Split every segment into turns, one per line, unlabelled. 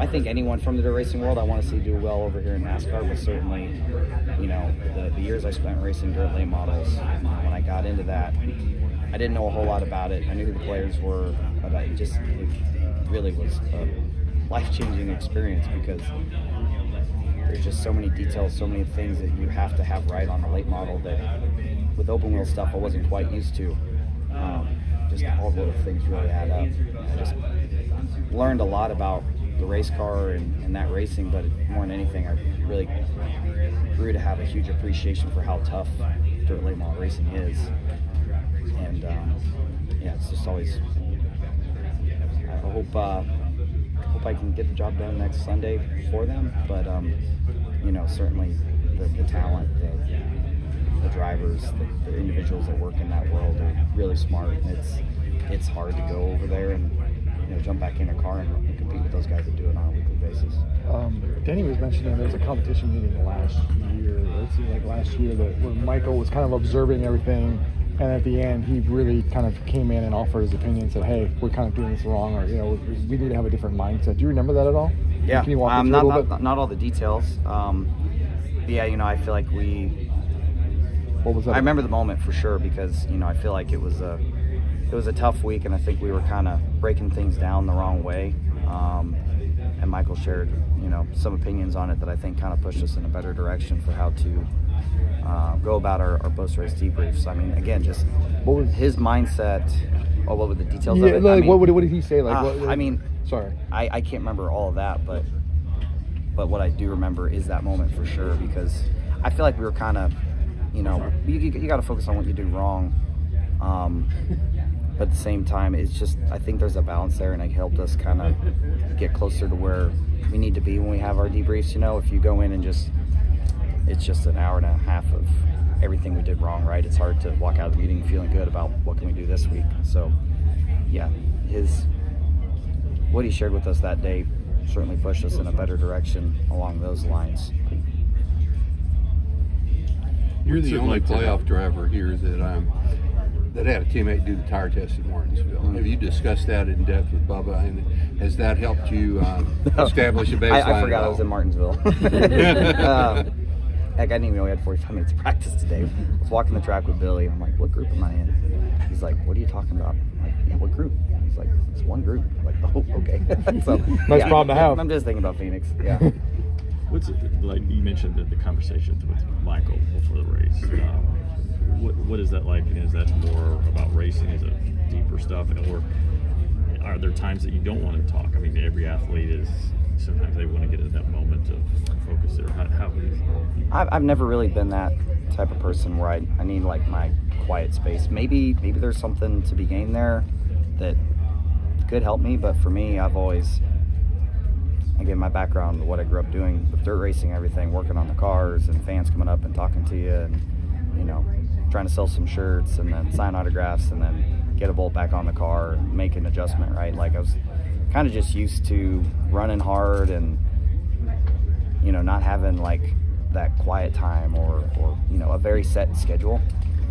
I think anyone from the dirt racing world I want to see do well over here in NASCAR, but certainly, you know, the years I spent racing dirt late models, when I got into that, I didn't know a whole lot about it. I knew who the players were, but it really was a life-changing experience because there's just so many details, so many things that you have to have right on the late model that with open wheel stuff I wasn't quite used to. Just all the little things really add up. I just learned a lot about the race car and that racing, but more than anything, I really grew to have a huge appreciation for how tough dirt late model racing is. And yeah, it's just always, I hope I can get the job done next Sunday for them, but you know, certainly the talent, the drivers, the individuals that work in that world are really smart. And it's hard to go over there and, you know, jump back in a car and compete with those guys that do it on a weekly basis.
Danny was mentioning there was a competition meeting last year, it seemed like last year, where Michael was kind of observing everything, and at the end he really kind of came in and offered his opinion and said, hey, we're kind of doing this wrong, or, you know, we need to have a different mindset. Do you remember that at all?
Yeah,
Can you walk me through a little bit?
Not all the details. Yeah, you know, I feel like
what was that?
I remember the moment for sure because, you know, I feel like it was a tough week, and I think we were kind of breaking things down the wrong way. And Michael shared, you know, some opinions on it that I think kind of pushed us in a better direction for how to go about our post-race debriefs. I mean, again, just what was his mindset? Oh, what were the details of it?
Like,
I mean,
what did he say? Like,
I mean,
sorry,
I can't remember all of that, but what I do remember is that moment for sure, because I feel like we were kind of, you know, you got to focus on what you do wrong. But at the same time, it's just, I think there's a balance there, and it helped us kind of get closer to where we need to be when we have our debriefs. You know, if you go in and it's just an hour and a half of everything we did wrong, right? It's hard to walk out of the meeting feeling good about what can we do this week. So, yeah, what he shared with us that day certainly pushed us in a better direction along those lines.
You're the only playoff driver here that had a teammate do the tire test in Martinsville. Have you discussed that in depth with Bubba, and has that helped you establish a baseline?
I forgot I was in Martinsville. Heck, I didn't even know we had 45 minutes of practice today. I was walking the track with Billy, and I'm like, what group am I in? He's like, what are you talking about? I'm like, yeah, what group? He's like, it's one group. I'm like, oh, okay. So,
nice problem to have.
I'm just thinking about Phoenix, yeah.
What's it, like you mentioned the conversations with Michael before the race. What is that like? And is that more about racing? Is it deeper stuff? Or are there times that you don't want to talk? I mean, every athlete is, sometimes they want to get at that moment of focus there. How is it?
I've never really been that type of person where I need like my quiet space. Maybe there's something to be gained there that could help me, but for me, I've always, again, my background, what I grew up doing with dirt racing, everything, working on the cars and fans coming up and talking to you and, you know, trying to sell some shirts and then sign autographs and then get a bolt back on the car and make an adjustment, right? Like I was kind of just used to running hard and, you know, not having like that quiet time or you know, a very set schedule.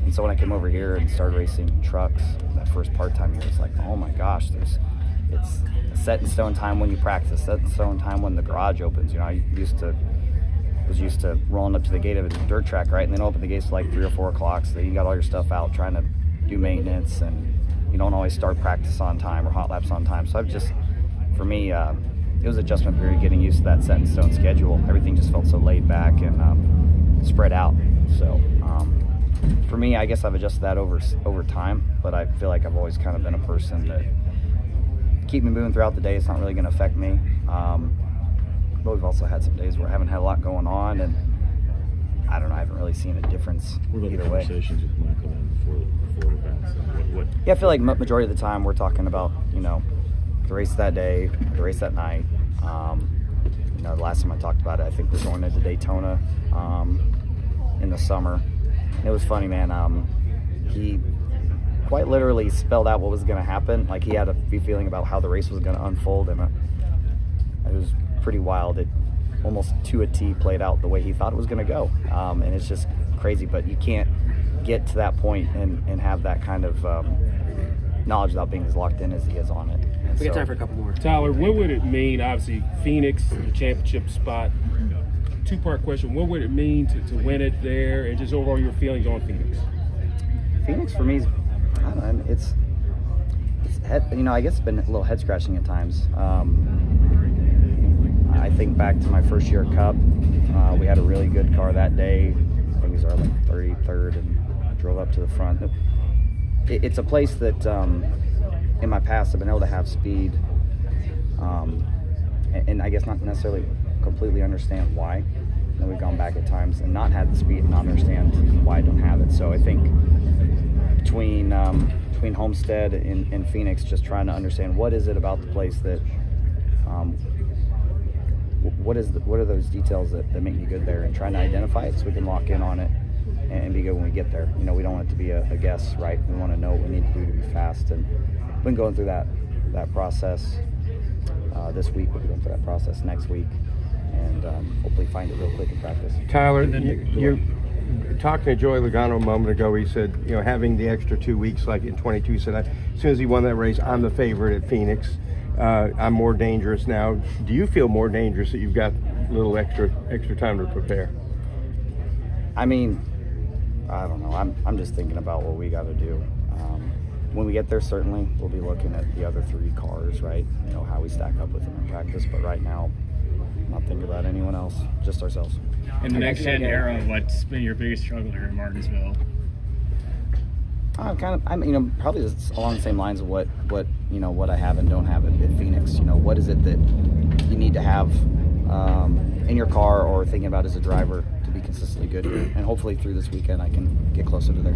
And so when I came over here and started racing trucks, that first part-time year, it's like, oh my gosh, it's a set in stone time when you practice, set in stone time when the garage opens. You know, I was used to rolling up to the gate of a dirt track, right, and then open the gates like 3 or 4 o'clock, so you got all your stuff out trying to do maintenance, and you don't always start practice on time or hot laps on time. So for me, it was an adjustment period getting used to that set in stone schedule. Everything just felt so laid back and spread out. So for me, I guess I've adjusted that over time, but I feel like I've always kind of been a person that keep me moving throughout the day. It's not really going to affect me. But we've also had some days where I haven't had a lot going on, and I don't know, I haven't really seen a difference either way.
Conversations with Michael before events?
Yeah, I feel like majority of the time we're talking about, you know, the race that day, the race that night. You know, the last time I talked about it, I think we're going into Daytona in the summer. And it was funny, man. He quite literally spelled out what was going to happen. Like, he had a feeling about how the race was going to unfold, and it was pretty wild. It almost to a T played out the way he thought it was going to go, and it's just crazy. But you can't get to that point and have that kind of knowledge without being as locked in as he is on it. And
We got time for a couple more.
Tyler, what would it mean, obviously, Phoenix, the championship spot? Two-part question. What would it mean to win it there, and just overall your feelings on Phoenix?
Phoenix for me is, I don't know, it's head, you know, I guess it's been a little head scratching at times. I think back to my first year at Cup. We had a really good car that day. I think we started like 33rd and drove up to the front. It's a place that in my past I've been able to have speed, and I guess not necessarily completely understand why. And we've gone back at times and not had the speed and not understand why I don't have it. So I think between Homestead and Phoenix, just trying to understand what is it about the place that what are those details that make me good there, and trying to identify it so we can lock in on it and be good when we get there. You know, we don't want it to be a guess, right? We want to know what we need to do to be fast, and we've been going through that process this week. We'll be going through that process next week, and hopefully find it real quick in practice.
Tyler, you talking to Joey Logano a moment ago, he said, you know, having the extra 2 weeks like in 22, he said, as soon as he won that race, I'm the favorite at Phoenix. I'm more dangerous now. Do you feel more dangerous that you've got a little extra time to prepare?
I mean, I don't know. I'm just thinking about what we got to do. When we get there, certainly we'll be looking at the other 3 cars, right? You know, how we stack up with them in practice. But right now, I'm not thinking about anyone else, just ourselves.
In the next gen era, what's been your biggest struggle here in Martinsville?
You know, probably just along the same lines of what I have and don't have at Phoenix. You know, what is it that you need to have in your car or thinking about as a driver to be consistently good here? And hopefully through this weekend I can get closer to there.